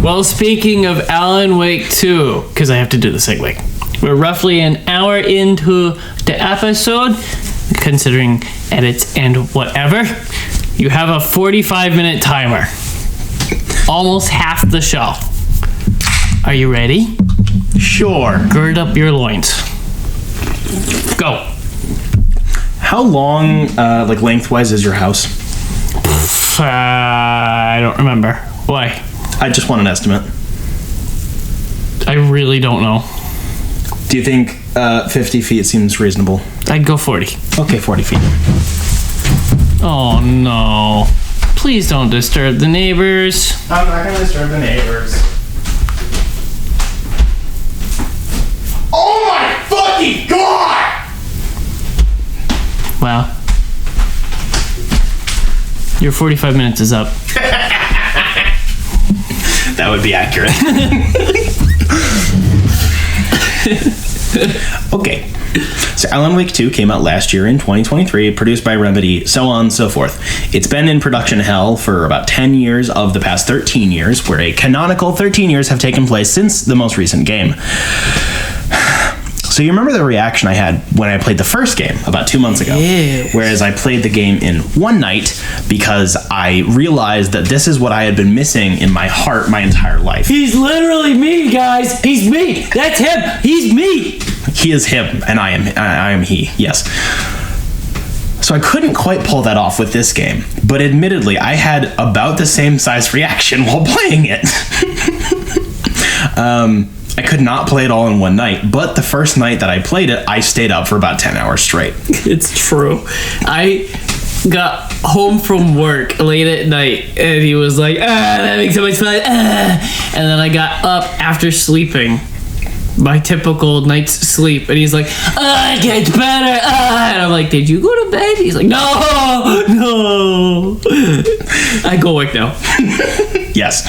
Well, speaking of Alan Wake 2, because I have to do the segue, we're roughly an hour into the episode, considering edits and whatever. You have a 45-minute timer. Almost half the show. Are you ready? Sure. Gird up your loins. Go. How long, lengthwise is your house? I don't remember. Why? I just want an estimate. I really don't know. Do you think 50 feet seems reasonable? I'd go 40. Okay, 40 feet. Oh no. Please don't disturb the neighbors. I'm not gonna disturb the neighbors. Oh my fucking god! Wow. Your 45 minutes is up. That would be accurate. Okay. So Alan Wake 2 came out last year in 2023, produced by Remedy, so on and so forth. It's been in production hell for about 10 years of the past 13 years, where a canonical 13 years have taken place since the most recent game. So you remember the reaction I had when I played the first game about 2 months ago? Yes. Whereas I played the game in one night because I realized that this is what I had been missing in my heart my entire life. He's literally me, guys. He's me. That's him. He's me. He is him, and I am he, yes. So I couldn't quite pull that off with this game, but admittedly, I had about the same size reaction while playing it. I could not play it all in one night, but the first night that I played it, I stayed up for about 10 hours straight. It's true. I got home from work late at night, and he was like, that makes so much fun. And then I got up after sleeping my typical night's sleep, and he's like, it gets better. And I'm like, did you go to bed? He's like, no. I go work now. Yes.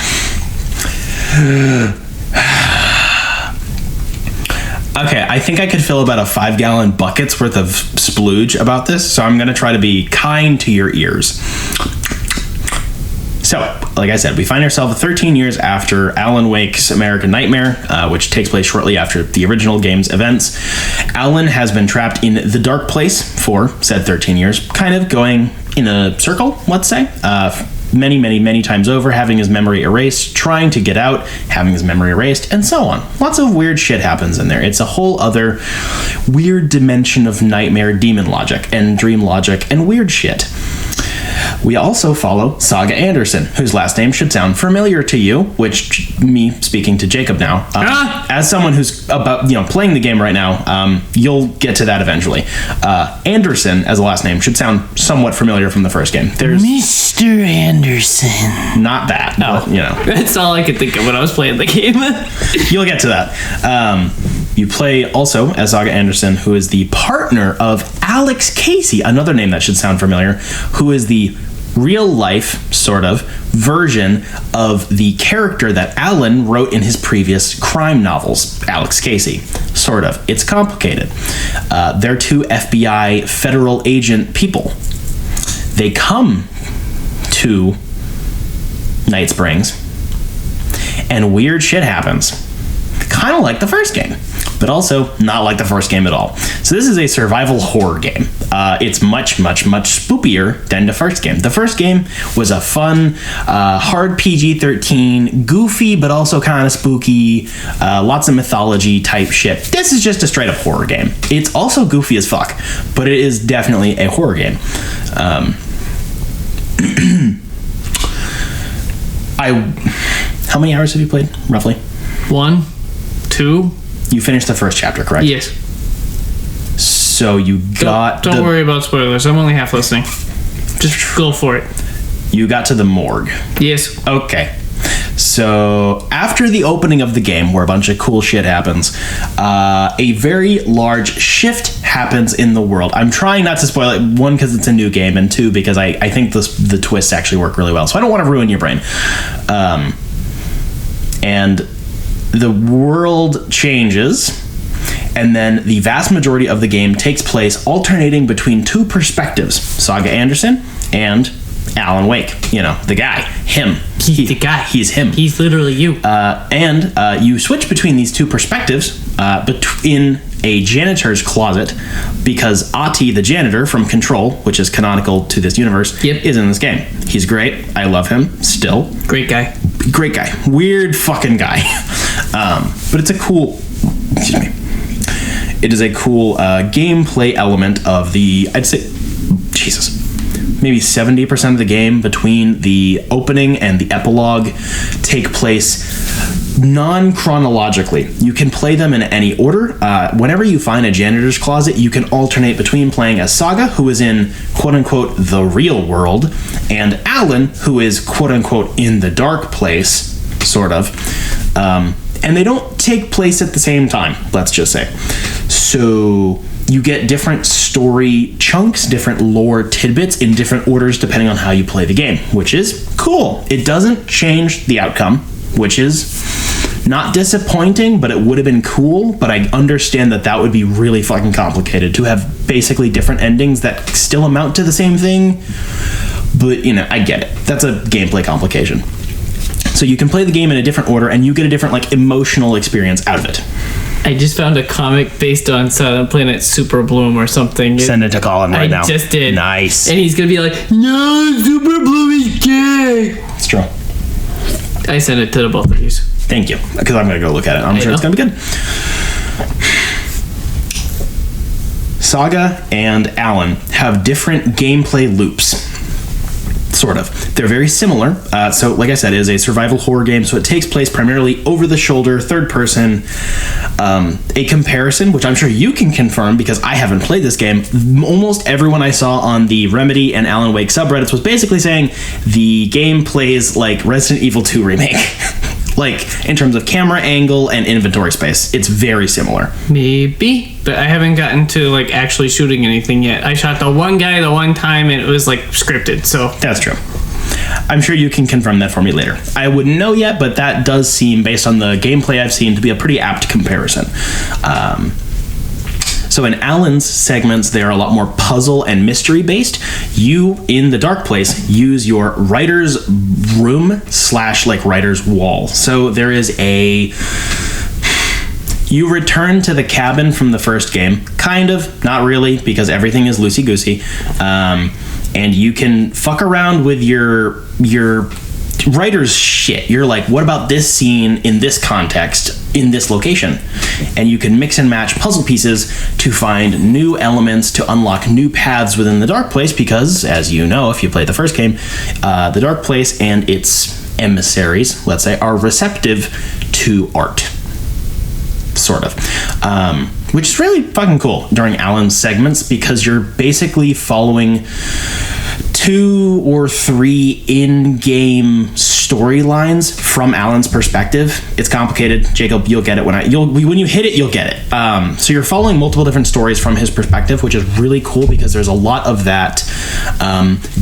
Okay, I think I could fill about a 5-gallon bucket's worth of splooge about this, so I'm going to try to be kind to your ears. So, like I said, we find ourselves 13 years after Alan Wake's American Nightmare, which takes place shortly after the original game's events. Alan has been trapped in the dark place for said 13 years, kind of going in a circle, let's say. Many times over, having his memory erased, trying to get out, having his memory erased, and so on. Lots of weird shit happens in there. It's a whole other weird dimension of nightmare demon logic and dream logic and weird shit. We also follow Saga Anderson, whose last name should sound familiar to you, which, me speaking to Jacob now, as someone who's about playing the game right now, you'll get to that eventually. Anderson, as a last name, should sound somewhat familiar from the first game. There's Mr. Anderson. Not that, no. But, That's all I could think of when I was playing the game. You'll get to that. You play also as Saga Anderson, who is the partner of Alex Casey, another name that should sound familiar, who is the real-life, sort of, version of the character that Alan wrote in his previous crime novels, Alex Casey. Sort of. It's complicated. They're two FBI federal agent people. They come to Night Springs, and weird shit happens. Kind of like the first game, but also not like the first game at all. So this is a survival horror game. It's much spookier than the first game. The first game was a fun, hard PG-13, goofy, but also kind of spooky, lots of mythology type shit. This is just a straight up horror game. It's also goofy as fuck, but it is definitely a horror game. How many hours have you played, roughly? 1, 2. You finished the first chapter, correct? Yes. So you got... Don't worry about spoilers. I'm only half listening. Just go for it. You got to the morgue. Yes. Okay. So after the opening of the game, where a bunch of cool shit happens, a very large shift happens in the world. I'm trying not to spoil it, one, because it's a new game, and two, because I think the twists actually work really well. So I don't want to ruin your brain. And the world changes, and then the vast majority of the game takes place alternating between two perspectives, Saga Anderson and Alan Wake, you know, the guy, him. He's the guy. He's him. He's literally you. And you switch between these two perspectives in a janitor's closet because Ati, the janitor from Control, which is canonical to this universe, is in this game. He's great. I love him still. Great guy. Great guy. Weird fucking guy. But it's a cool... Excuse me. It is a cool gameplay element of the... I'd say... Jesus. Maybe 70% of the game between the opening and the epilogue take place non-chronologically. You can play them in any order. Whenever you find a janitor's closet, you can alternate between playing as Saga, who is in quote-unquote the real world, and Alan, who is quote-unquote in the dark place, sort of. And they don't take place at the same time, let's just say. So you get different story chunks, different lore tidbits in different orders depending on how you play the game, which is cool. It doesn't change the outcome, which is not disappointing, but it would have been cool. But I understand that that would be really fucking complicated to have basically different endings that still amount to the same thing. But, you know, I get it. That's a gameplay complication. So you can play the game in a different order and you get a different, like, emotional experience out of it. I just found a comic based on Silent Planet Super Bloom or something. Send it to Colin right now. I just did. Nice. And he's going to be like, no, Super Bloom is gay. It's true. I sent it to the both of you. Thank you. Because I'm going to go look at it. I'm sure it's going to be good. Saga and Alan have different gameplay loops. Sort of. They're very similar. So, like I said, it is a survival horror game, so it takes place primarily over the shoulder, third person. A comparison, which I'm sure you can confirm because I haven't played this game. Almost everyone I saw on the Remedy and Alan Wake subreddits was basically saying the game plays like Resident Evil 2 Remake. Like, in terms of camera angle and inventory space, it's very similar. Maybe, but I haven't gotten to, like, actually shooting anything yet. I shot the one guy the one time, and it was, like, scripted, so... That's true. I'm sure you can confirm that for me later. I wouldn't know yet, but that does seem, based on the gameplay I've seen, to be a pretty apt comparison. So in Alan's segments, they're a lot more puzzle and mystery based. You, in the dark place, use your writer's room / like writer's wall. So there is a... You return to the cabin from the first game. Kind of, not really, because everything is loosey-goosey. And you can fuck around with your writer's shit. You're like, what about this scene in this context, in this location? And you can mix and match puzzle pieces to find new elements, to unlock new paths within the dark place, because, as you know, if you played the first game, the dark place and its emissaries, let's say, are receptive to art. Sort of. Which is really fucking cool during Alan's segments, because you're basically following 2 or 3 in-game storylines from Alan's perspective. It's complicated. Jacob, you'll get it when you hit it, you'll get it. So you're following multiple different stories from his perspective, which is really cool because there's a lot of that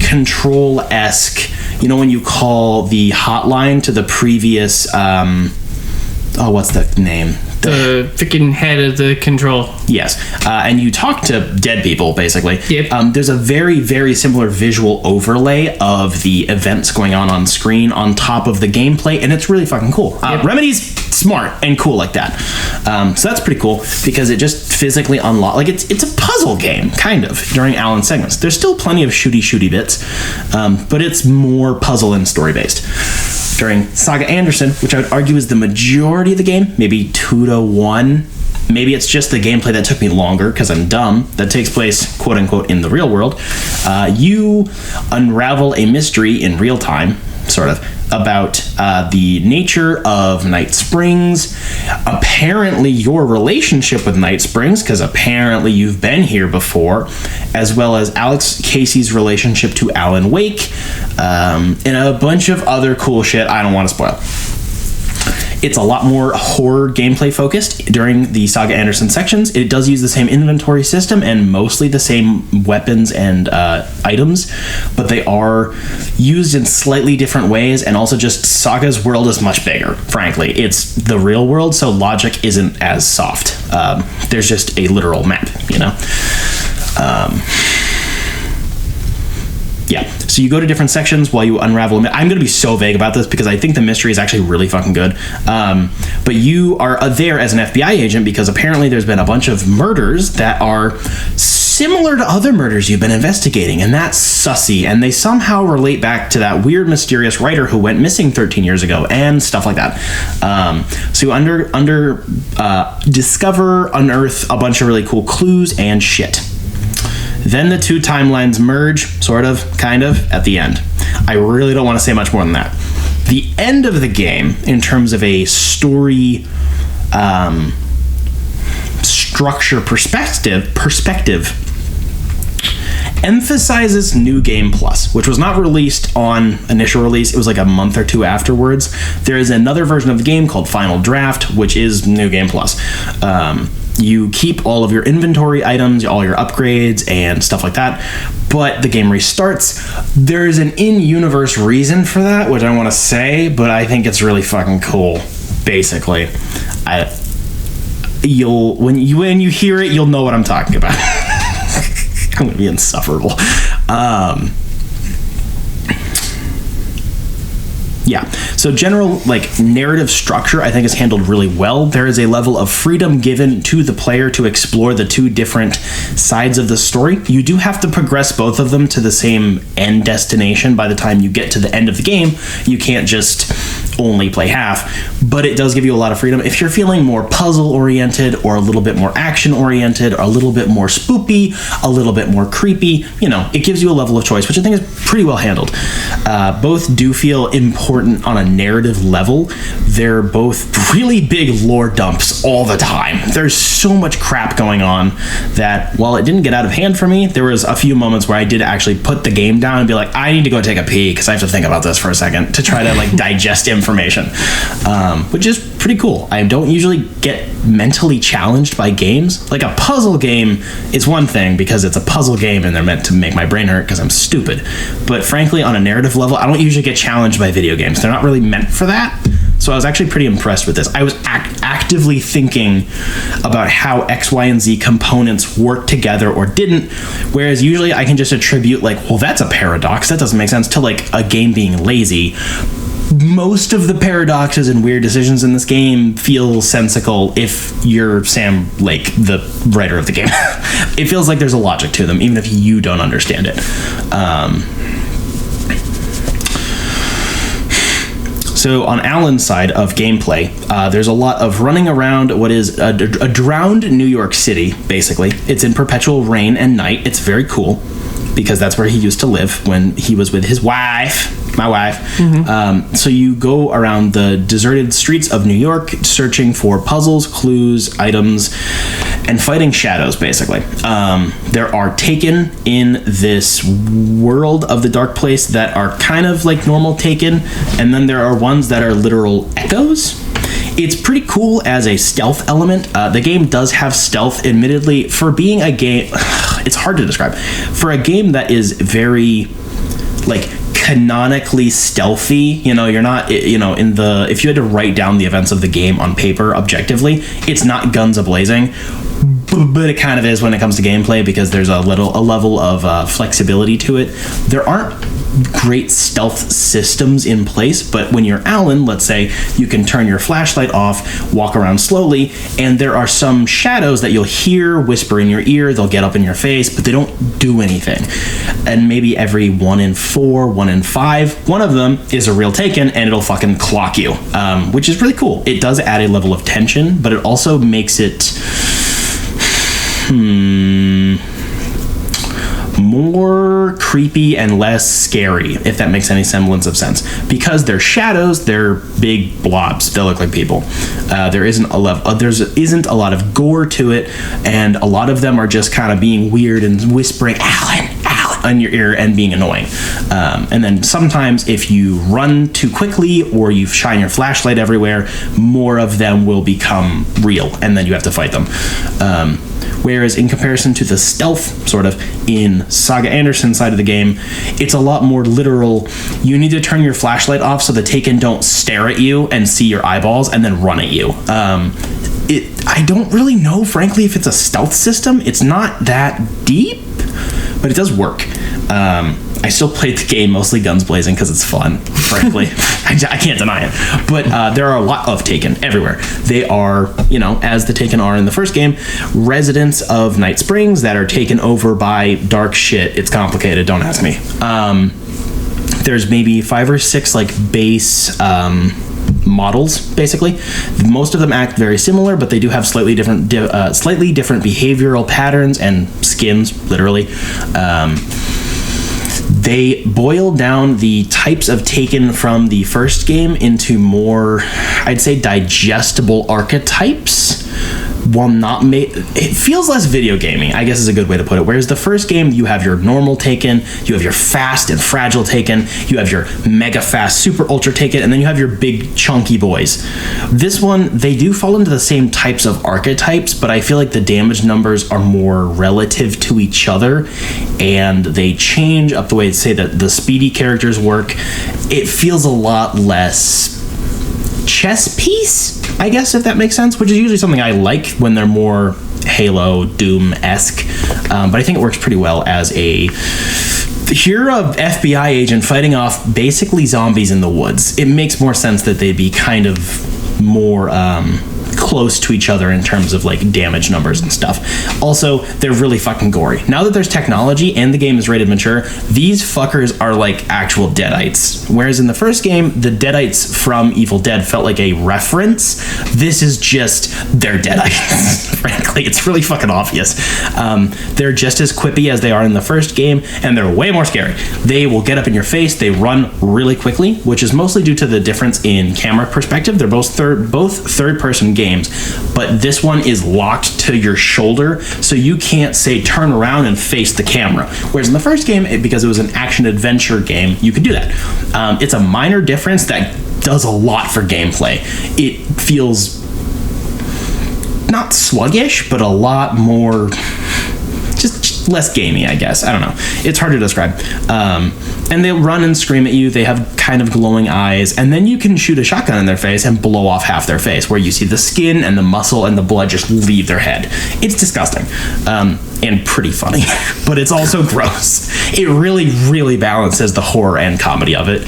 Control-esque, you know, when you call the hotline to the previous what's the name? The freaking head of the Control. Yes. And you talk to dead people, basically. Yep. There's a very, very similar visual overlay of the events going on screen on top of the gameplay, and it's really fucking cool. Yep. Remedy's smart and cool like that. So that's pretty cool because it just physically unlocks... Like, it's a puzzle game, kind of, during Alan's segments. There's still plenty of shooty bits, but it's more puzzle and story-based. During Saga Anderson, which I would argue is the majority of the game, maybe 2-1. Maybe it's just the gameplay that took me longer because I'm dumb, that takes place, quote unquote, in the real world. You unravel a mystery in real time, sort of, about the nature of Night Springs, apparently your relationship with Night Springs, because apparently you've been here before, as well as Alex Casey's relationship to Alan Wake, and a bunch of other cool shit I don't want to spoil. It's a lot more horror gameplay focused during the Saga Anderson sections. It does use the same inventory system and mostly the same weapons and items, but they are used in slightly different ways, and also just Saga's world is much bigger, frankly. It's the real world, so logic isn't as soft. There's just a literal map, you know? Yeah. So you go to different sections while you unravel. I'm going to be so vague about this because I think the mystery is actually really fucking good. But you are there as an FBI agent because apparently there's been a bunch of murders that are similar to other murders you've been investigating, and that's sussy, and they somehow relate back to that weird mysterious writer who went missing 13 years ago and stuff like that. So you discover, unearth a bunch of really cool clues and shit. Then the two timelines merge, sort of, kind of, at the end. I really don't want to say much more than that. The end of the game, in terms of a story structure perspective, emphasizes New Game Plus, which was not released on initial release. It was like a month or two afterwards. There is another version of the game called Final Draft, which is New Game Plus. You keep all of your inventory items, all your upgrades, and stuff like that, but the game restarts. There is an in-universe reason for that, which I want to say, but I think it's really fucking cool. Basically, when you hear it, you'll know what I'm talking about. I'm gonna be insufferable. Yeah, so general narrative structure I think is handled really well. There is a level of freedom given to the player to explore the two different sides of the story. You do have to progress both of them to the same end destination by the time you get to the end of the game. You can't just only play half, but it does give you a lot of freedom. If you're feeling more puzzle oriented or a little bit more action oriented or a little bit more spoopy, a little bit more creepy, it gives you a level of choice, which I think is pretty well handled. Both do feel important on a narrative level. They're both really big lore dumps all the time. There's so much crap going on that while it didn't get out of hand for me, there was a few moments where I did actually put the game down and be like, I need to go take a pee because I have to think about this for a second to try to digest information, which is pretty cool. I don't usually get mentally challenged by games. Like a puzzle game is one thing because it's a puzzle game and they're meant to make my brain hurt because I'm stupid. But frankly, on a narrative level, I don't usually get challenged by video games. They're not really meant for that. So I was actually pretty impressed with this. I was actively thinking about how X, Y, and Z components work together or didn't, whereas usually I can just attribute well, that's a paradox. That doesn't make sense to a game being lazy. Most of the paradoxes and weird decisions in this game feel sensical if you're Sam Lake, the writer of the game. It feels like there's a logic to them, even if you don't understand it. So on Alan's side of gameplay, there's a lot of running around what is a drowned New York City, basically. It's in perpetual rain and night. It's very cool because that's where he used to live when he was with his wife. My wife. Mm-hmm. So you go around the deserted streets of New York searching for puzzles, clues, items, and fighting shadows, basically. There are Taken in this world of the Dark Place that are kind of like normal Taken, and then there are ones that are literal echoes. It's pretty cool as a stealth element. The game does have stealth, admittedly. For being a game, it's hard to describe. For a game that is very, canonically stealthy, you're not, if you had to write down the events of the game on paper objectively, it's not guns a-blazing, but it kind of is when it comes to gameplay because there's a level of flexibility to it. There aren't great stealth systems in place, but when you're Alan, let's say, you can turn your flashlight off, walk around slowly, and there are some shadows that you'll hear whisper in your ear. They'll get up in your face, but they don't do anything. And maybe every 1 in 4, 1 in 5, one of them is a real Taken, and it'll fucking clock you, which is really cool. It does add a level of tension, but it also makes it more creepy and less scary, if that makes any semblance of sense. Because they're shadows, they're big blobs. They look like people. There isn't a lot of gore to it, and a lot of them are just kind of being weird and whispering, Alan, in your ear and being annoying. And then sometimes if you run too quickly or you shine your flashlight everywhere, more of them will become real, and then you have to fight them. Whereas in comparison to the stealth sort of in Saga Anderson's side of the game, it's a lot more literal. You need to turn your flashlight off so the Taken don't stare at you and see your eyeballs and then run at you. I don't really know, frankly, if it's a stealth system. It's not that deep, but it does work. I still played the game mostly guns blazing because it's fun, frankly. I can't deny it. But there are a lot of Taken everywhere. They are, as the Taken are in the first game, residents of Night Springs that are taken over by dark shit. It's complicated, don't ask me. There's maybe 5 or 6 base models, basically. Most of them act very similar, but they do have slightly different behavioral patterns and skins, literally. They boil down the types of Taken from the first game into more, I'd say, digestible archetypes. While not it feels less video gaming, I guess is a good way to put it. Whereas the first game, you have your normal Taken, you have your fast and fragile Taken, you have your mega fast, super ultra Taken, and then you have your big chunky boys. This one, they do fall into the same types of archetypes, but I feel like the damage numbers are more relative to each other, and they change up the way, say, that the speedy characters work. It feels a lot less chess piece, I guess, if that makes sense, which is usually something I like when they're more Halo, Doom-esque, but I think it works pretty well as you're a FBI agent fighting off basically zombies in the woods. It makes more sense that they'd be kind of more close to each other in terms of damage numbers and stuff. Also, they're really fucking gory. Now that there's technology and the game is rated mature, these fuckers are actual deadites. Whereas in the first game, the deadites from Evil Dead felt like a reference. This is just they're deadites. Frankly, it's really fucking obvious. They're just as quippy as they are in the first game, and they're way more scary. They will get up in your face. They run really quickly, which is mostly due to the difference in camera perspective. They're both third-person games, but this one is locked to your shoulder, so you can't say turn around and face the camera. Whereas in the first game, because it was an action-adventure game, you could do that. It's a minor difference that does a lot for gameplay. It feels not sluggish, but a lot more just less gamey, I guess. I don't know. It's hard to describe. And they'll run and scream at you. They have kind of glowing eyes, and then you can shoot a shotgun in their face and blow off half their face, where you see the skin and the muscle and the blood just leave their head. It's disgusting. And pretty funny, but it's also gross. It really, really balances the horror and comedy of it,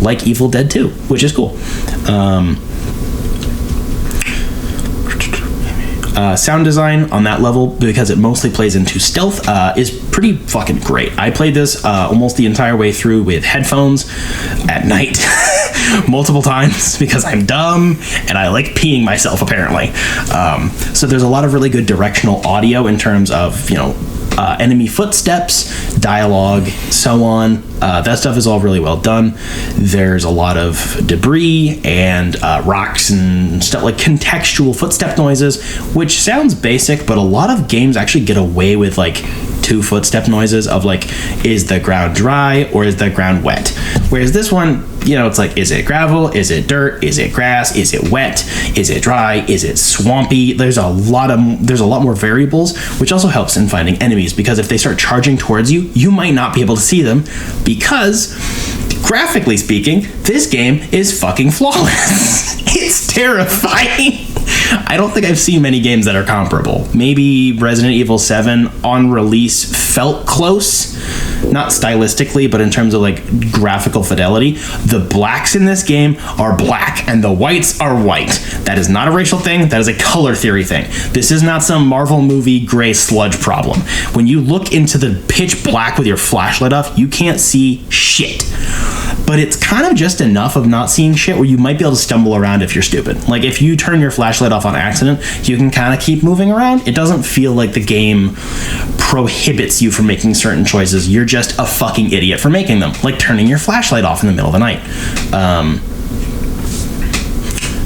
like Evil Dead 2, which is cool. Sound design on that level, because it mostly plays into stealth, is pretty fucking great. I played this almost the entire way through with headphones at night multiple times because I'm dumb and I like peeing myself, apparently. So there's a lot of really good directional audio in terms of, enemy footsteps, dialogue, so on. That stuff is all really well done. There's a lot of debris and rocks and stuff, contextual footstep noises, which sounds basic, but a lot of games actually get away with 2 footstep noises of is the ground dry or is the ground wet? Whereas this one, it's is it gravel? Is it dirt? Is it grass? Is it wet? Is it dry? Is it swampy? There's a lot more variables, which also helps in finding enemies, because if they start charging towards you, you might not be able to see them, because graphically speaking, this game is fucking flawless. It's terrifying. I don't think I've seen many games that are comparable. Maybe Resident Evil 7 on release felt close, not stylistically, but in terms of graphical fidelity. The blacks in this game are black and the whites are white. That is not a racial thing. That is a color theory thing. This is not some Marvel movie gray sludge problem. When you look into the pitch black with your flashlight off, you can't see shit. But it's kind of just enough of not seeing shit where you might be able to stumble around if you're stupid. If you turn your flashlight off on accident, you can kind of keep moving around. It doesn't feel like the game prohibits you from making certain choices. You're just a fucking idiot for making them, like turning your flashlight off in the middle of the night.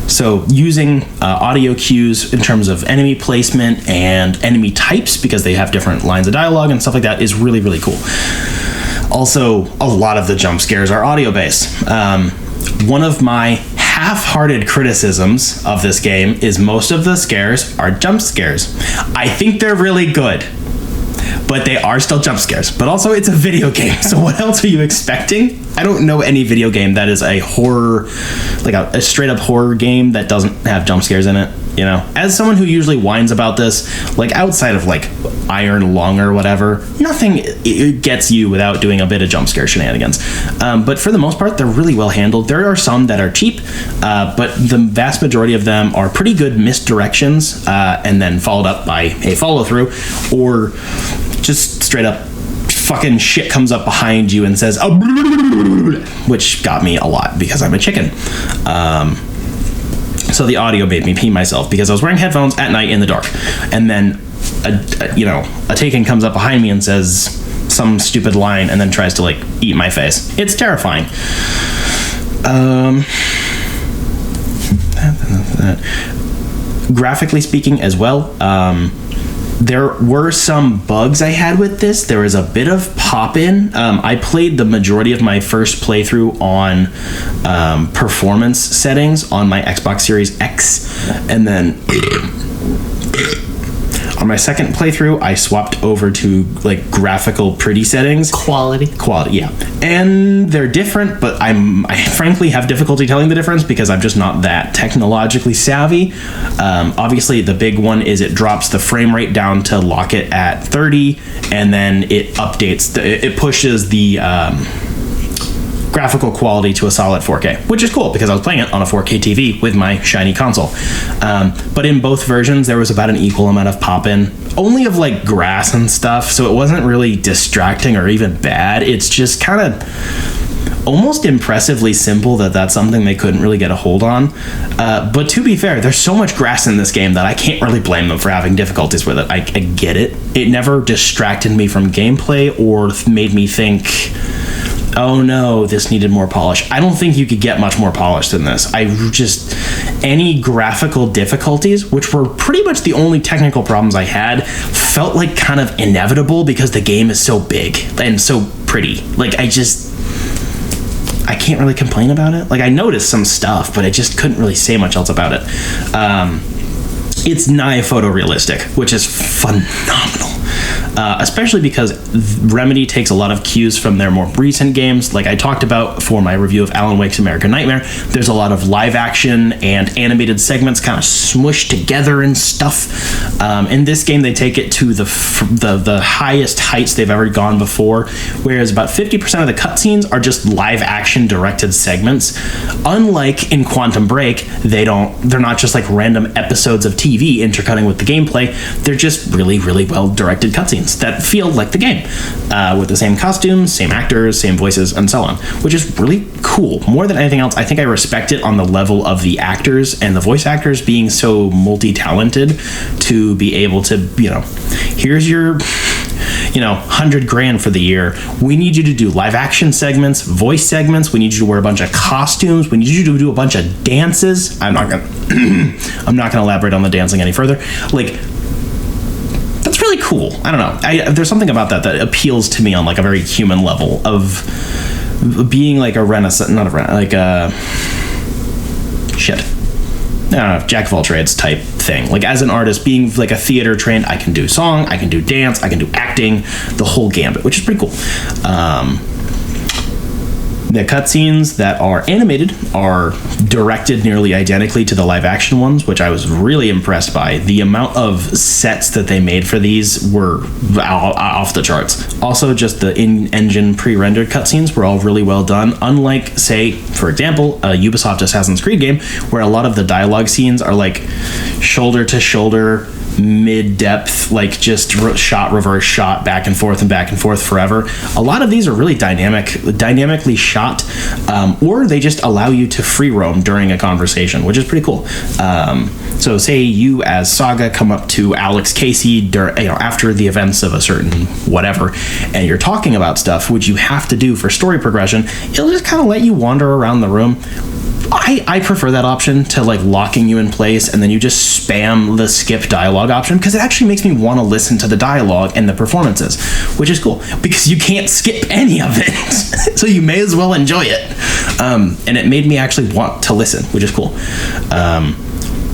So using audio cues in terms of enemy placement and enemy types, because they have different lines of dialogue and stuff like that, is really, really cool. Also, a lot of the jump scares are audio-based. One of my half-hearted criticisms of this game is most of the scares are jump scares. I think they're really good, but they are still jump scares. But also, it's a video game, so what else are you expecting? I don't know any video game that is a horror, a straight-up horror game that doesn't have jump scares in it. You know, as someone who usually whines about this, like outside of like Iron Lung or whatever, nothing it gets you without doing a bit of jump scare shenanigans. But for the most part, they're really well handled. There are some that are cheap, but the vast majority of them are pretty good misdirections, and then followed up by a follow through, or just straight up fucking shit comes up behind you and says, oh, which got me a lot because I'm a chicken. So the audio made me pee myself because I was wearing headphones at night in the dark, and then a Taken comes up behind me and says some stupid line and then tries to like eat my face. It's terrifying. Graphically speaking as well, there were some bugs I had with this. There was a bit of pop-in. I played the majority of my first playthrough on performance settings on my Xbox Series X, and then on my second playthrough, I swapped over to like graphical pretty settings. Quality, yeah. And they're different, but I frankly have difficulty telling the difference because I'm just not that technologically savvy. Obviously, the big one is it drops the frame rate down to lock it at 30, and then it updates, it pushes the graphical quality to a solid 4K, which is cool because I was playing it on a 4K TV with my shiny console. But in both versions, there was about an equal amount of pop-in, only of like grass and stuff, so it wasn't really distracting or even bad. It's just kind of almost impressively simple that that's something they couldn't really get a hold on. But to be fair, there's so much grass in this game that I can't really blame them for having difficulties with it. I get it. It never distracted me from gameplay or made me think, oh no, this needed more polish. I don't think you could get much more polish than this. Any graphical difficulties, which were pretty much the only technical problems I had, felt like kind of inevitable because the game is so big and so pretty. Like, I can't really complain about it. Like, I noticed some stuff, but I just couldn't really say much else about it. It's nigh photorealistic, which is phenomenal. Especially because Remedy takes a lot of cues from their more recent games. Like I talked about for my review of Alan Wake's American Nightmare, there's a lot of live action and animated segments kind of smushed together and stuff. In this game, they take it to the highest heights they've ever gone before, whereas about 50% of the cutscenes are just live action directed segments. Unlike in Quantum Break, they're not just like random episodes of TV intercutting with the gameplay. They're just really, really well directed cutscenes that feel like the game, with the same costumes, same actors, same voices, and so on, which is really cool. More than anything else, I think I respect it on the level of the actors and the voice actors being so multi-talented to be able to, here's your, $100,000 for the year. We need you to do live action segments, voice segments. We need you to wear a bunch of costumes. We need you to do a bunch of dances. I'm not gonna elaborate on the dancing any further. Like, that's really cool. I don't know. There's something about that appeals to me on like a very human level of being like a jack of all trades type thing. Like as an artist, being like a theater trained, I can do song, I can do dance, I can do acting, the whole gambit, which is pretty cool. The cutscenes that are animated are directed nearly identically to the live action ones, which I was really impressed by. The amount of sets that they made for these were off the charts. Also, just the in-engine pre-rendered cutscenes were all really well done. Unlike, say, for example, a Ubisoft Assassin's Creed game, where a lot of the dialogue scenes are like shoulder to shoulder, mid-depth, like just reverse shot, back and forth forever. A lot of these are really dynamically shot, or they just allow you to free roam during a conversation, which is pretty cool. So say you as Saga come up to Alex Casey after the events of a certain whatever, and you're talking about stuff, which you have to do for story progression. It'll just kind of let you wander around the room. I prefer that option to like locking you in place and then you just spam the skip dialogue option, because it actually makes me want to listen to the dialogue and the performances, which is cool because you can't skip any of it. So you may as well enjoy it. And it made me actually want to listen, which is cool.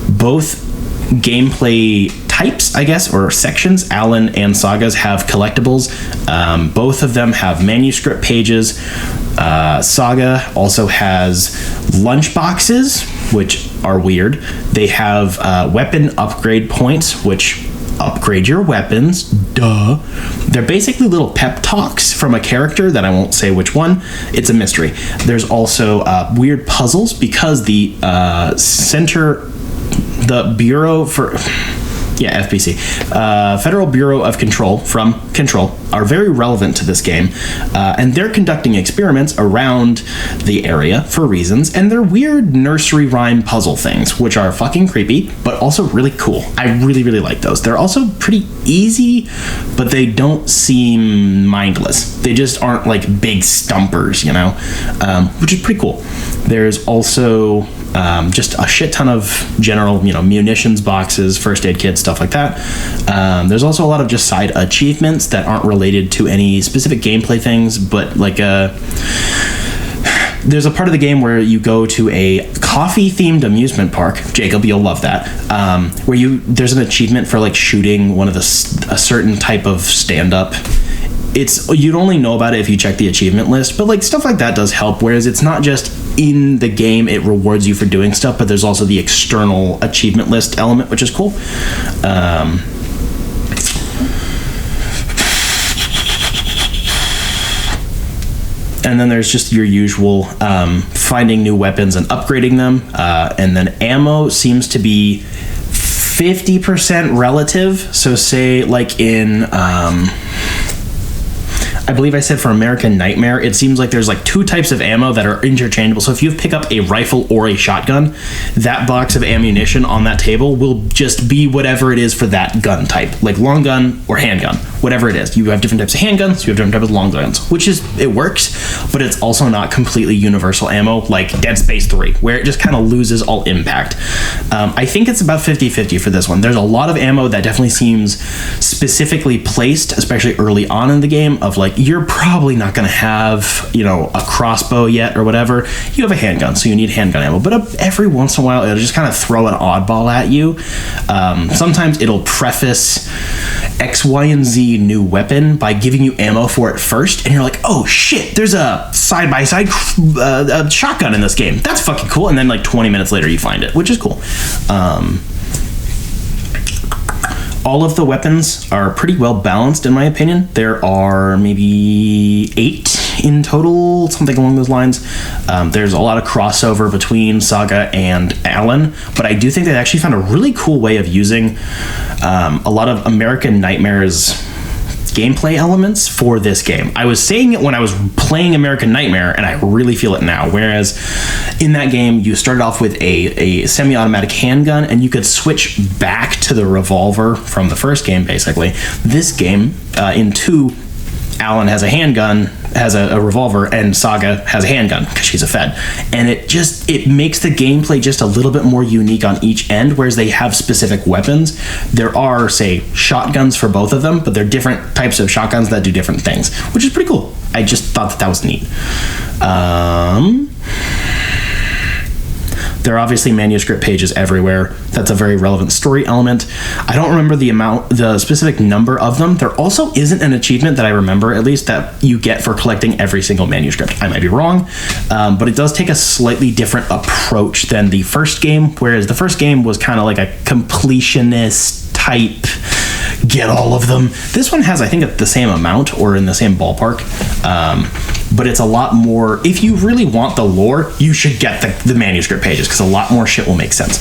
Both gameplay types, I guess, or sections, Alan and Saga's have collectibles. Both of them have manuscript pages. Saga also has lunch boxes, which are weird. They have weapon upgrade points, which upgrade your weapons. Duh. They're basically little pep talks from a character that I won't say which one. It's a mystery. There's also weird puzzles because the Bureau for... Yeah, FBC. Federal Bureau of Control from Control are very relevant to this game, and they're conducting experiments around the area for reasons, and they're weird nursery rhyme puzzle things, which are fucking creepy, but also really cool. I really, really like those. They're also pretty easy, but they don't seem mindless. They just aren't like big stumpers, you know, which is pretty cool. There's also... just a shit ton of general, munitions boxes, first aid kits, stuff like that. There's also a lot of just side achievements that aren't related to any specific gameplay things, but like there's a part of the game where you go to a coffee-themed amusement park. Jacob, you'll love that. Where there's an achievement for like shooting one of a certain type of stand-up. You'd only know about it if you check the achievement list, but like stuff like that does help, whereas it's not just in the game it rewards you for doing stuff, but there's also the external achievement list element, which is cool. And then there's just your usual finding new weapons and upgrading them, and then ammo seems to be 50% relative. So say like in I believe I said for American Nightmare, it seems like there's like two types of ammo that are interchangeable. So if you pick up a rifle or a shotgun, that box of ammunition on that table will just be whatever it is for that gun type, like long gun or handgun, whatever it is. You have different types of handguns, you have different types of long guns, it works, but it's also not completely universal ammo like Dead Space 3, where it just kind of loses all impact. I think it's about 50-50 for this one. There's a lot of ammo that definitely seems specifically placed, especially early on in the game, of like, you're probably not going to have, a crossbow yet or whatever. You have a handgun, so you need handgun ammo. But every once in a while, it'll just kind of throw an oddball at you. Sometimes it'll preface X, Y, and Z new weapon by giving you ammo for it first, and you're like, oh shit, there's a side-by-side shotgun in this game. That's fucking cool. And then like 20 minutes later, you find it, which is cool. All of the weapons are pretty well balanced, in my opinion. There are maybe 8 in total, something along those lines. There's a lot of crossover between Saga and Alan, but I do think they actually found a really cool way of using a lot of American Nightmare's gameplay elements for this game. I was saying it when I was playing American Nightmare, and I really feel it now. Whereas in that game, you started off with a semi-automatic handgun, and you could switch back to the revolver from the first game, basically. This game, in 2, Alan has a handgun, has a revolver, and Saga has a handgun because she's a Fed. And it makes the gameplay just a little bit more unique on each end, whereas they have specific weapons. There are, say, shotguns for both of them, but they're different types of shotguns that do different things, which is pretty cool. I just thought that was neat. There are obviously manuscript pages everywhere. That's a very relevant story element. I don't remember the specific number of them. There also isn't an achievement that I remember, at least, that you get for collecting every single manuscript. I might be wrong, but it does take a slightly different approach than the first game, whereas the first game was kind of like a completionist type, get all of them. This one has, I think, the same amount or in the same ballpark. But it's a lot more, if you really want the lore, you should get the manuscript pages, because a lot more shit will make sense.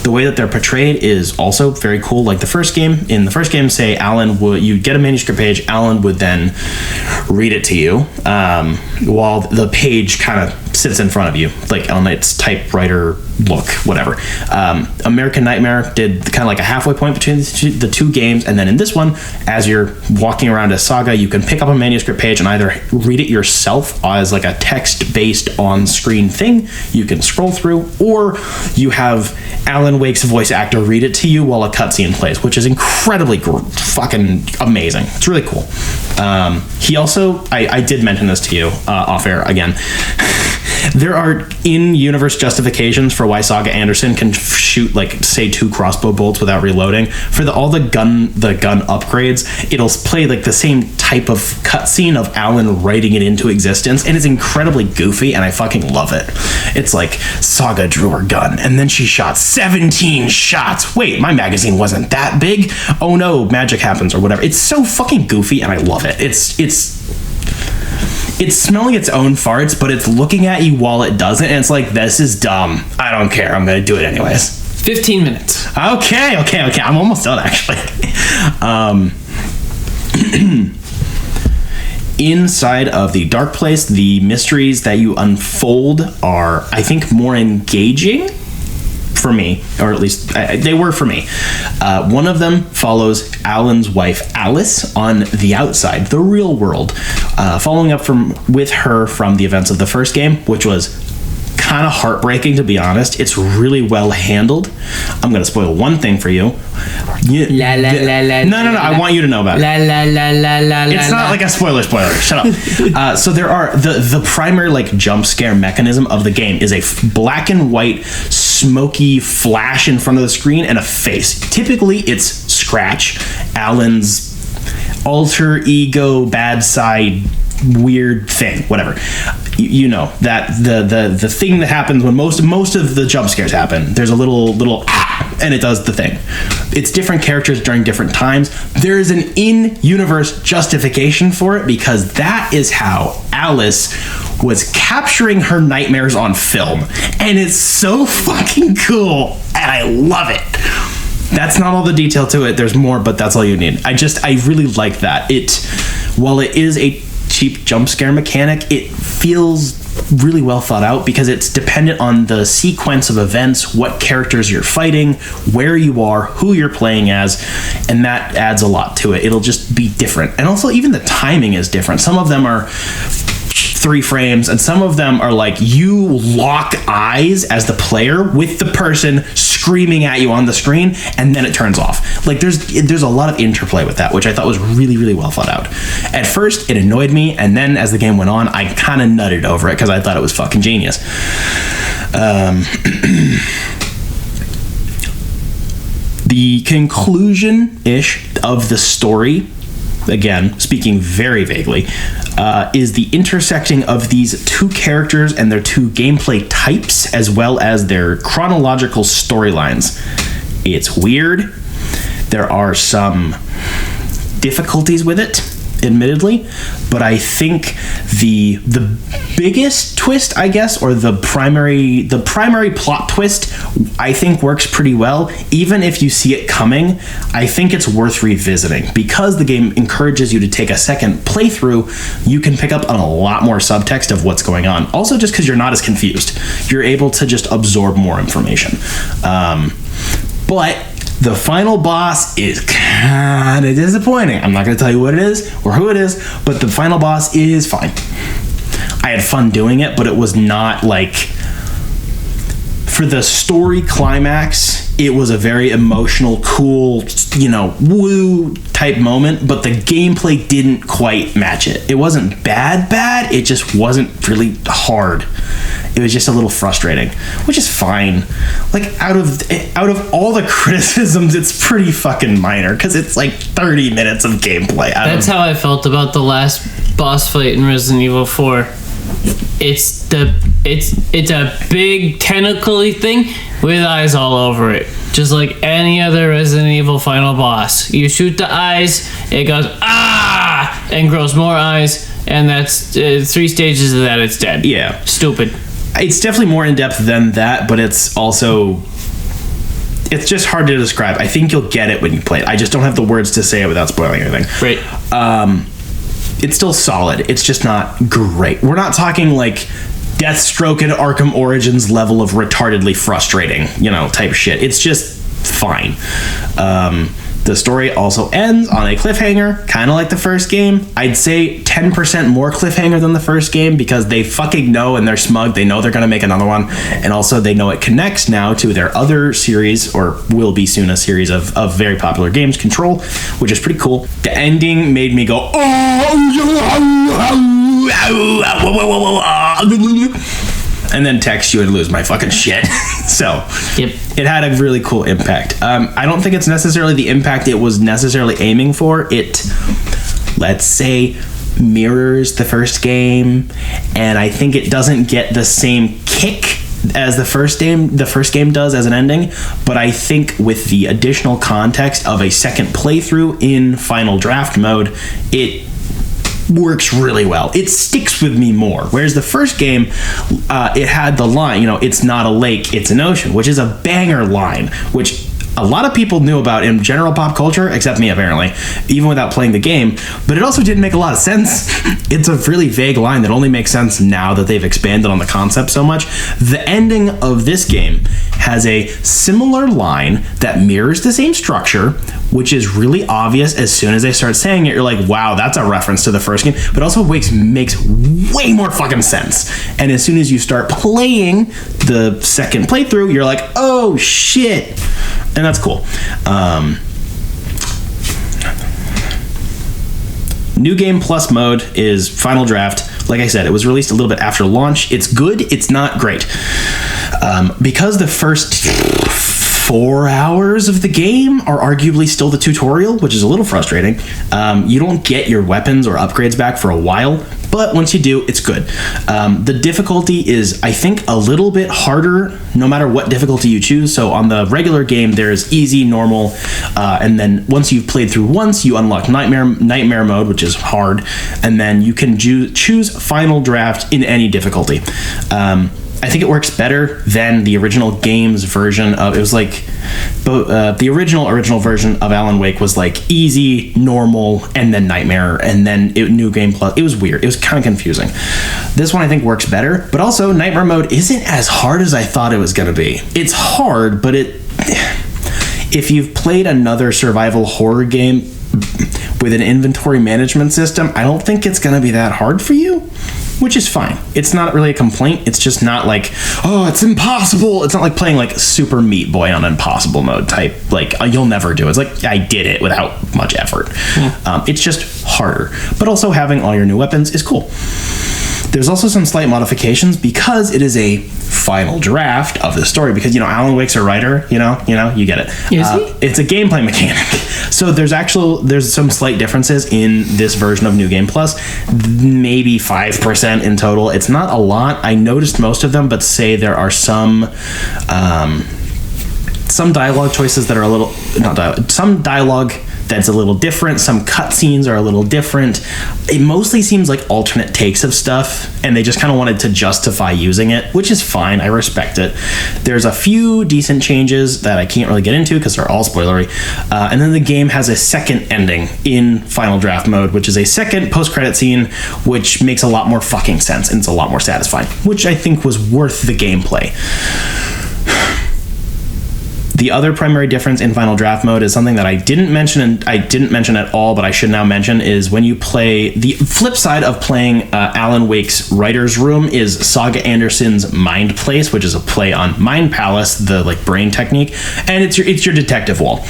The way that they're portrayed is also very cool, like the first game. In the first game, say, you'd get a manuscript page, Alan would then read it to you, while the page kind of sits in front of you, like on its typewriter look, whatever. American Nightmare did kind of like a halfway point between the two games, and then in this one, as you're walking around a Saga, you can pick up a manuscript page and either read it yourself as like a text-based on-screen thing you can scroll through, or you have Alan Wake's voice actor read it to you while a cutscene plays, which is incredibly fucking amazing. It's really cool. He also, I did mention this to you off air again. There are in-universe justifications for why Saga Anderson can shoot, like, say, 2 crossbow bolts without reloading. For all the gun upgrades, it'll play like the same type of cutscene of Alan writing it into existence, and it's incredibly goofy, and I fucking love it. It's like, Saga drew her gun, and then she shot 17 shots. Wait, my magazine wasn't that big? Oh no, magic happens, or whatever. It's so fucking goofy, and I love it. It's smelling its own farts, but it's looking at you while it does it, and it's like, this is dumb. I don't care. I'm going to do it anyways. 15 minutes. Okay. I'm almost done, actually. Inside of the dark place, the mysteries that you unfold are, I think, more engaging for me, or at least they were for me. One of them follows Alan's wife Alice on the outside, the real world, following up with her from the events of the first game, which was kind of heartbreaking, to be honest. It's really well handled. I'm gonna spoil one thing for you. No, I want you to know about it. It's not like a spoiler. Shut up. So there are the primary, like, jump scare mechanism of the game is a black and white smoky flash in front of the screen and a face. Typically it's Scratch, Alan's alter ego bad side weird thing, whatever. You know that the thing that happens when most of the jump scares happen. There's a little and it does the thing. It's different characters during different times. There is an in-universe justification for it, because that is how Alice was capturing her nightmares on film, and it's so fucking cool, and I love it. That's not all the detail to it. There's more, but that's all you need. I really like that. While it is a cheap jump scare mechanic, it feels really well thought out, because it's dependent on the sequence of events, what characters you're fighting, where you are, who you're playing as, and that adds a lot to it. It'll just be different. And also, even the timing is different. Some of them are 3 frames, and some of them are like you lock eyes as the player with the person screaming at you on the screen, and then it turns off. Like, there's a lot of interplay with that, which I thought was really, really well thought out. At first, it annoyed me, and then as the game went on, I kind of nutted over it because I thought it was fucking genius. The conclusion-ish of the story, again, speaking very vaguely, is the intersecting of these 2 characters and their 2 gameplay types, as well as their chronological storylines. It's weird. There are some difficulties with it, admittedly, but I think the biggest twist, I guess, or the primary plot twist, I think works pretty well. Even if you see it coming, I think it's worth revisiting, because the game encourages you to take a second playthrough. You can pick up on a lot more subtext of what's going on. Also, just because you're not as confused, you're able to just absorb more information. But the final boss is kind of disappointing. I'm not going to tell you what it is or who it is, but the final boss is fine. I had fun doing it, but it was not like... For the story climax, it was a very emotional, cool, woo type moment, but the gameplay didn't quite match it. It wasn't bad, it just wasn't really hard. It was just a little frustrating, which is fine. Like, out of all the criticisms, it's pretty fucking minor, because it's like 30 minutes of gameplay. That's how I felt about the last boss fight in Resident Evil 4. It's a big tentacle-y thing with eyes all over it, just like any other Resident Evil final boss. You shoot the eyes, it goes ah, and grows more eyes, and that's 3 stages of that. It's dead. Yeah, stupid. It's definitely more in depth than that, but it's just hard to describe. I think you'll get it when you play it. I just don't have the words to say it without spoiling anything. Right. It's still solid. It's just not great. We're not talking like Deathstroke and Arkham Origins level of retardedly frustrating, type shit. It's just fine. The story also ends on a cliffhanger, kind of like the first game. I'd say 10% more cliffhanger than the first game, because they fucking know, and they're smug. They know they're going to make another one. And also they know it connects now to their other series, or will be soon a series of very popular games, Control, which is pretty cool. The ending made me go, and then text you and lose my fucking shit. So Yep. it had a really cool impact. I don't think it's necessarily the impact it was necessarily aiming for. It, let's say, mirrors the first game, and I think it doesn't get the same kick as the first game does as an ending, but I think with the additional context of a second playthrough in final draft mode, it works really well. It sticks with me more. Whereas the first game, it had the line, it's not a lake, it's an ocean, which is a banger line, which a lot of people knew about in general pop culture, except me apparently, even without playing the game, but it also didn't make a lot of sense. It's a really vague line that only makes sense now that they've expanded on the concept so much. The ending of this game has a similar line that mirrors the same structure, which is really obvious. As soon as they start saying it, you're like, wow, that's a reference to the first game, but also makes way more fucking sense. And as soon as you start playing the second playthrough, you're like, oh shit. And that's cool. New Game Plus mode is Final Draft. Like I said, it was released a little bit after launch. It's good. It's not great. Because the first 4 hours of the game are arguably still the tutorial, which is a little frustrating. You don't get your weapons or upgrades back for a while, but once you do, it's good. The difficulty is, I think, a little bit harder no matter what difficulty you choose. So on the regular game, there's easy, normal, and then once you've played through once, you unlock nightmare mode, which is hard, and then you can choose Final Draft in any difficulty. I think it works better than the original game's version of, it was like, the original version of Alan Wake was like easy, normal, and then nightmare, and then New Game Plus. It was weird. It was kind of confusing. This one I think works better, but also nightmare mode isn't as hard as I thought it was going to be. It's hard, but if you've played another survival horror game with an inventory management system, I don't think it's going to be that hard for you, which is fine. It's not really a complaint. It's just not like, oh, it's impossible. It's not like playing like Super Meat Boy on impossible mode type, like you'll never do it. It's like I did it without much effort. It's just harder. But also having all your new weapons is cool. There's also some slight modifications because it is a final draft of the story, because Alan Wake's a writer, you get it. Is he? It's a gameplay mechanic. So there's some slight differences in this version of New Game Plus, maybe 5% in total. It's not a lot. I noticed most of them, but say there are some dialogue choices that are some dialogue that's a little different. Some cutscenes are a little different. It mostly seems like alternate takes of stuff, and they just kind of wanted to justify using it, which is fine. I respect it. There's a few decent changes that I can't really get into because they're all spoilery. And then the game has a second ending in Final Draft mode, which is a second post-credit scene, which makes a lot more fucking sense, and it's a lot more satisfying, which I think was worth the gameplay. The other primary difference in Final Draft mode is something that I didn't mention at all, but I should now mention, is when you play, the flip side of playing Alan Wake's Writer's Room is Saga Anderson's Mind Place, which is a play on Mind Palace, the brain technique, and it's your detective wall.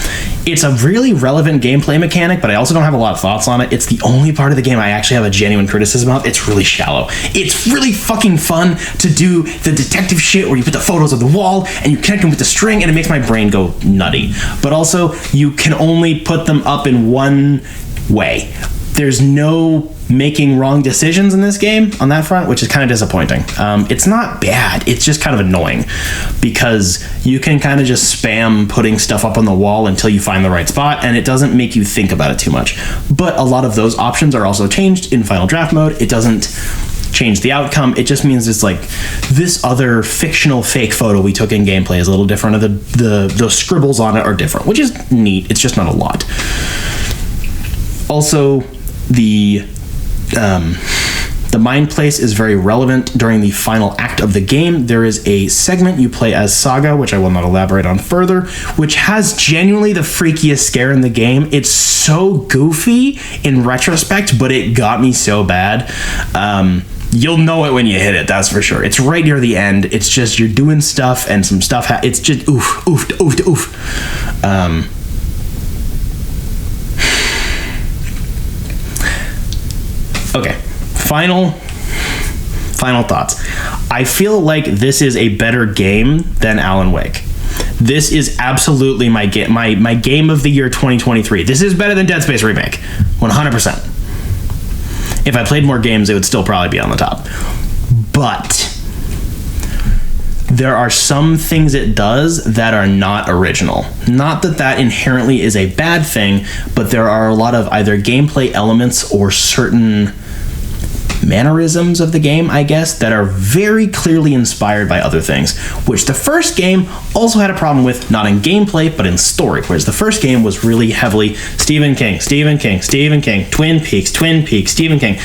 It's a really relevant gameplay mechanic, but I also don't have a lot of thoughts on it. It's the only part of the game I actually have a genuine criticism of. It's really shallow. It's really fucking fun to do the detective shit where you put the photos on the wall and you connect them with the string, and it makes my brain go nutty. But also, you can only put them up in one way. There's no making wrong decisions in this game on that front, which is kind of disappointing. It's not bad, it's just kind of annoying because you can kind of just spam putting stuff up on the wall until you find the right spot, and it doesn't make you think about it too much. But a lot of those options are also changed in Final Draft mode. It doesn't change the outcome. It just means it's like this other fictional fake photo we took in gameplay is a little different, or the scribbles on it are different, which is neat. It's just not a lot. Also, the Mind Place is very relevant during the final act of the game. There is a segment you play as Saga, which I will not elaborate on further, which has genuinely the freakiest scare in the game. It's so goofy in retrospect, but it got me so bad. You'll know it when you hit it, that's for sure. It's right near the end. It's just you're doing stuff and some stuff. It's just oof, oof, oof, oof. Okay, final final thoughts. I feel like this is a better game than Alan Wake. This is absolutely my game of the year 2023. This is better than Dead Space Remake, 100%. If I played more games, it would still probably be on the top. But there are some things it does that are not original. Not that that inherently is a bad thing, but there are a lot of either gameplay elements or certain mannerisms of the game, I guess, that are very clearly inspired by other things, which the first game also had a problem with, not in gameplay, but in story, whereas the first game was really heavily Stephen King, Twin Peaks, Stephen King.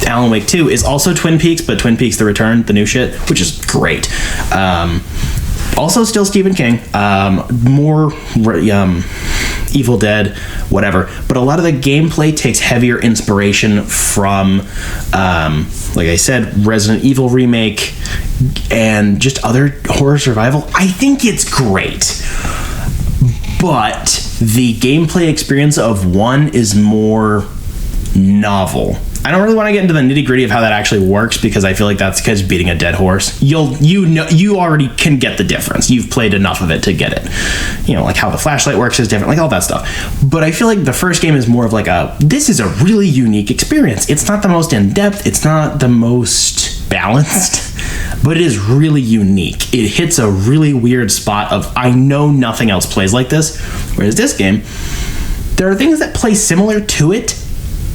Alan Wake 2 is also Twin Peaks, but Twin Peaks The Return, the new shit, which is great. Also still Stephen King, more Evil Dead, whatever. But a lot of the gameplay takes heavier inspiration from, like I said, Resident Evil Remake and just other horror survival. I think it's great. But the gameplay experience of 1 is more novel. I don't really want to get into the nitty-gritty of how that actually works because I feel like that's because beating a dead horse. You already can get the difference. You've played enough of it to get it. You know, like how the flashlight works is different, like all that stuff. But I feel like the first game is more of like this is a really unique experience. It's not the most in-depth, it's not the most balanced, but it is really unique. It hits a really weird spot of, I know nothing else plays like this. Whereas this game, there are things that play similar to it,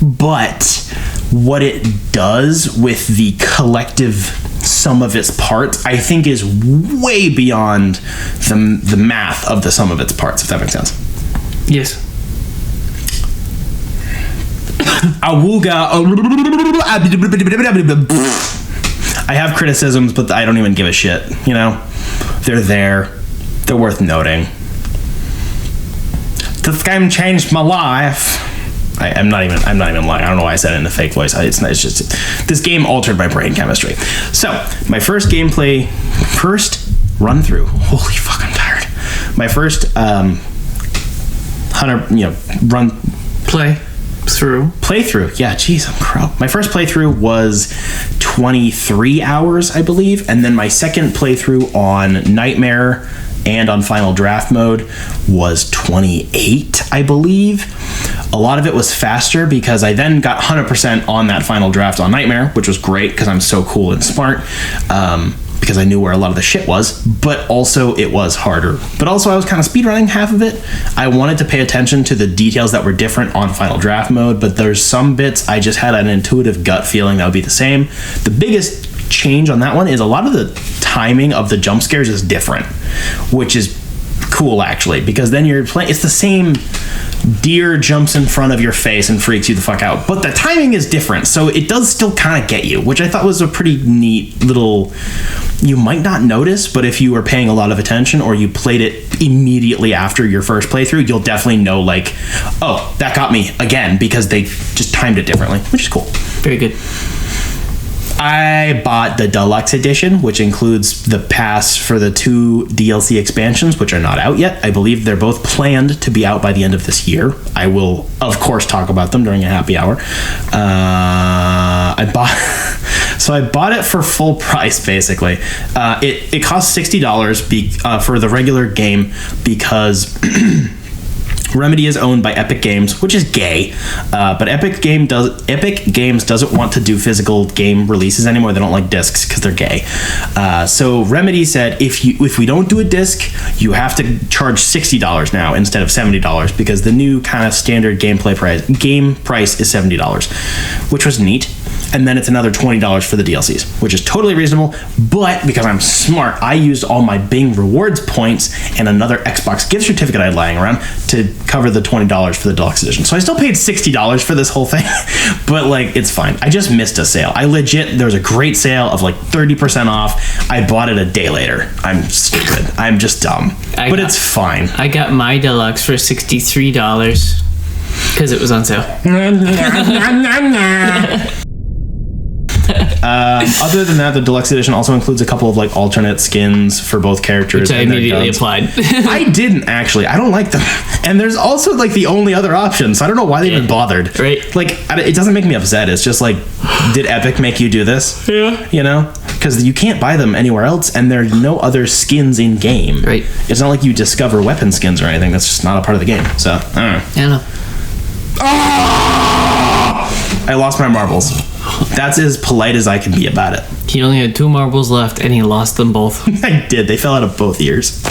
but what it does with the collective sum of its parts, I think, is way beyond the math of the sum of its parts, if that makes sense. Yes. I have criticisms, but I don't even give a shit, you know? They're there. They're worth noting. This game changed my life. I'm not even lying. I don't know why I said it in a fake voice. It's just this game altered my brain chemistry. So my first run through. Holy fuck, I'm tired. My first playthrough. Yeah, geez, I'm crow. My first playthrough was 23 hours, I believe, and then my second playthrough on Nightmare and on Final Draft mode was 28, I believe. A lot of it was faster because I then got 100% on that Final Draft on Nightmare, which was great because I'm so cool and smart, because I knew where a lot of the shit was, but also it was harder. But also I was kind of speedrunning half of it. I wanted to pay attention to the details that were different on Final Draft mode, but there's some bits I just had an intuitive gut feeling that would be the same. The biggest change on that one is a lot of the timing of the jump scares is different, which is cool actually, because then you're playing, it's the same deer jumps in front of your face and freaks you the fuck out, but the timing is different, so it does still kind of get you, which I thought was a pretty neat little, you might not notice, but if you were paying a lot of attention or you played it immediately after your first playthrough, you'll definitely know, like, oh, that got me again, because they just timed it differently, which is cool. Very good. I bought the deluxe edition, which includes the pass for the 2 DLC expansions, which are not out yet. I believe they're both planned to be out by the end of this year. I will, of course, talk about them during a happy hour. I bought it for full price, basically. It costs $60 for the regular game because Remedy is owned by Epic Games, which is gay, but Epic Games doesn't want to do physical game releases anymore. They don't like discs because they're gay. So Remedy said, if we don't do a disc, you have to charge $60 now instead of $70, because the new kind of standard game price is $70, which was neat. And then it's another $20 for the DLCs, which is totally reasonable. But because I'm smart, I used all my Bing rewards points and another Xbox gift certificate I had lying around to cover the $20 for the deluxe edition. So I still paid $60 for this whole thing, but like, it's fine. I just missed a sale. There was a great sale of like 30% off. I bought it a day later. I'm stupid. I'm just dumb. It's fine. I got my deluxe for $63 because it was on sale. Other than that, the deluxe edition also includes a couple of like alternate skins for both characters. Which I immediately applied. I didn't actually. I don't like them. And there's also like the only other option, so I don't know why they even bothered. Right. Like, it doesn't make me upset. It's just like, did Epic make you do this? Yeah. You know? Because you can't buy them anywhere else, and there are no other skins in game. Right. It's not like you discover weapon skins or anything. That's just not a part of the game. So, I don't know. I know. Oh! I lost my marbles. That's as polite as I can be about it. He only had 2 marbles left, and he lost them both. I did. They fell out of both ears.